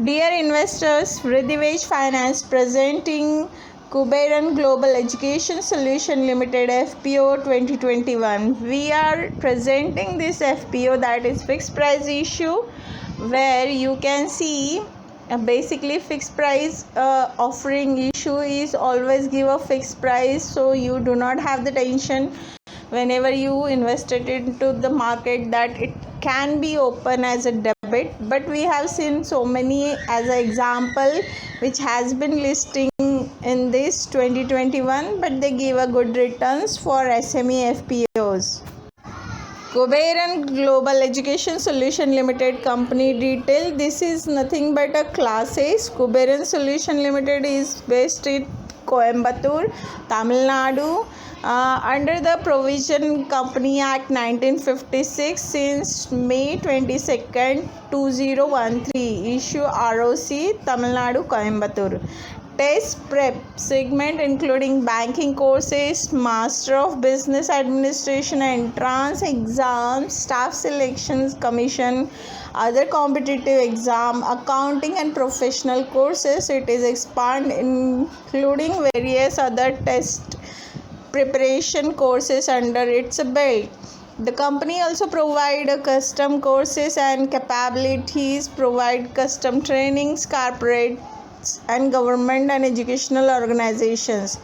Dear investors, Vridivej Finance presenting Kuberan Global Education Solution Limited FPO 2021. We are presenting this FPO, that is fixed price issue, where you can see basically fixed price offering issue is always give a fixed price, so you do not have the tension whenever you invested into the market that it can be open as a debit. But we have seen so many as an example which has been listing in this 2021, but they give a good returns for SME FPOs. Kuberan Global Education Solution Limited company detail. This is nothing but a Class A. Kuberan Solution Limited is based in Coimbatore, Tamil Nadu. Under the Provision Company Act 1956, since May 22nd, 2013, issue ROC, Tamil Nadu, Coimbatore. Test prep segment including banking courses, Master of Business Administration, entrance exams, staff selections commission, other competitive exam, accounting and professional courses. It is expanded including various other test preparation courses under its belt. The company also provide custom courses and capabilities, provide custom trainings, corporate and government and educational organizations.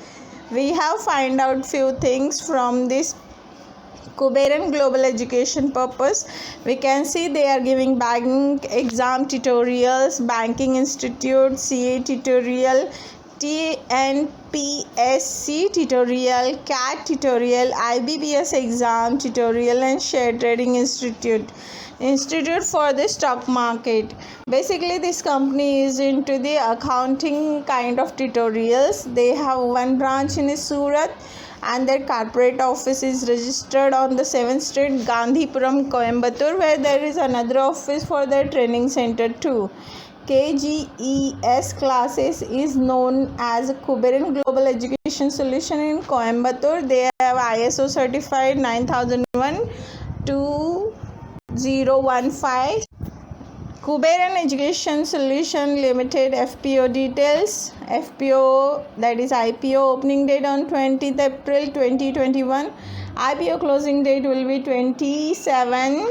We have find out few things from this Kuberan Global Education purpose. We can see they are giving banking exam tutorials, banking institute, CA tutorial, TNPSC tutorial, CAT tutorial, IBPS exam tutorial, and share trading institute for the stock market. Basically this company is into the accounting kind of tutorials. They have one branch in Surat and their corporate office is registered on the 7th Street, Gandhipuram, Coimbatore, where there is another office for their training center too. KGES classes is known as Kuberan Global Education Solution in Coimbatore. They have ISO certified 9001 2015. Kuberan Education Solution Limited FPO details. FPO, that is IPO, opening date on 20th April 2021. IPO closing date will be 27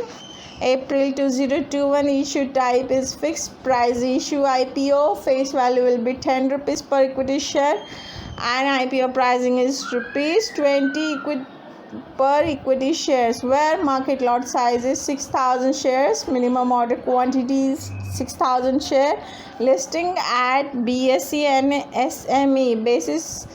April 2021. Issue type is fixed price issue IPO. Face value will be 10 rupees per equity share and IPO pricing is rupees 20 per equity shares, where market lot size is 6,000 shares, minimum order quantity is 6,000 share. Listing at BSE and SME. Basis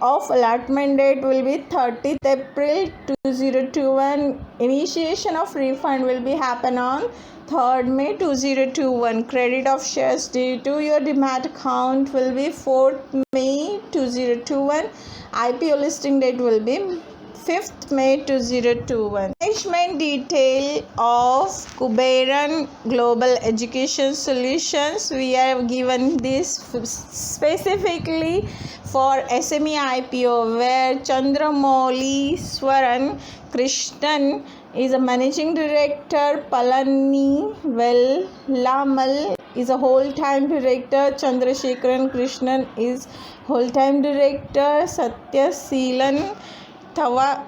of allotment date will be 30th April 2021. Initiation of refund will be happen on 3rd May 2021. Credit of shares due to your demat account will be 4th May 2021. IPO listing date will be 5th May 2021. Management detail of Kuberan Global Education Solutions. We have given this specifically for SME IPO, where Chandramouli Krishnan is a managing director, Palani Vellamal is a whole-time director, Chandrasekharan Krishnan is whole-time director, Satya Seelan Thava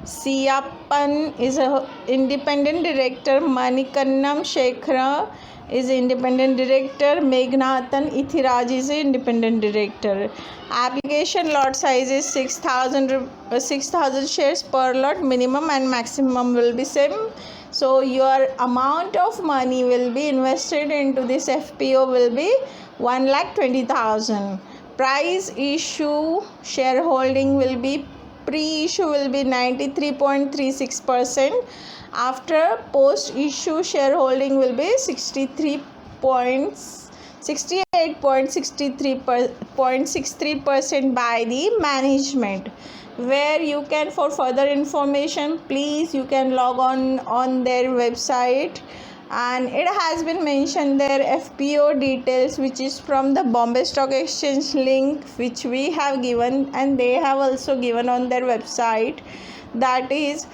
Siappan is a independent director, Manikannam Shekhara is independent director, Meghnathan Ithiraj is independent director. Application lot size is 6,000 shares per lot. Minimum and maximum will be same. So your amount of money will be invested into this FPO will be 1,20,000. Price issue shareholding will be pre-issue will be 93.36%. After post-issue shareholding will be 68.63% by the management. Where you can, for further information, please you can log on their website, and it has been mentioned their FPO details, which is from the Bombay Stock Exchange link which we have given, and they have also given on their website, that is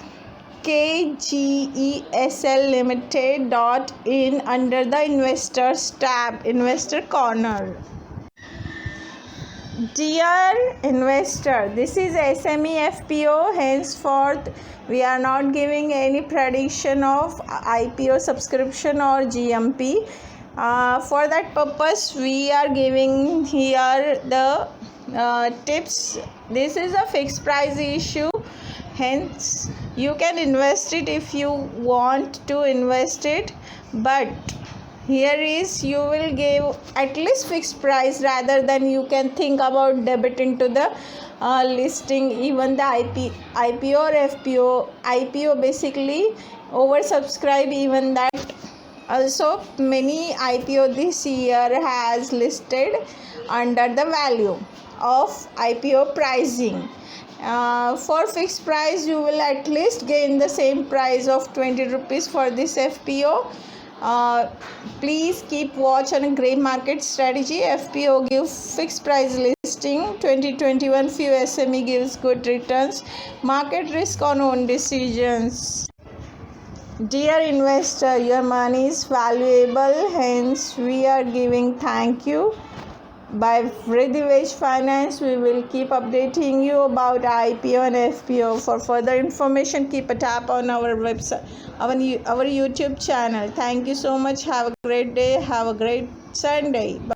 KGESL Limited .in under the Investors tab, Investor Corner. Dear investor, this is SME FPO. Henceforth, we are not giving any prediction of IPO subscription or GMP. For that purpose, we are giving here the tips. This is a fixed price issue. Hence, you can invest it if you want to invest it, but here is you will give at least fixed price rather than you can think about debit into the listing. Even the IPO or FPO, IPO basically oversubscribe, even that. Also, many IPO this year has listed under the value of IPO pricing. For fixed price, you will at least gain the same price of 20 rupees for this FPO. Please keep watch on a grey market strategy. FPO gives fixed price listing. 2021 few SME gives good returns. Market risk on own decisions. Dear investor, your money is valuable. Hence, we are giving thank you. By Vridhi Finance, we will keep updating you about IPO and FPO. For further information, keep a tap on our website, our YouTube channel. Thank you so much. Have a great day. Have a great Sunday. Bye.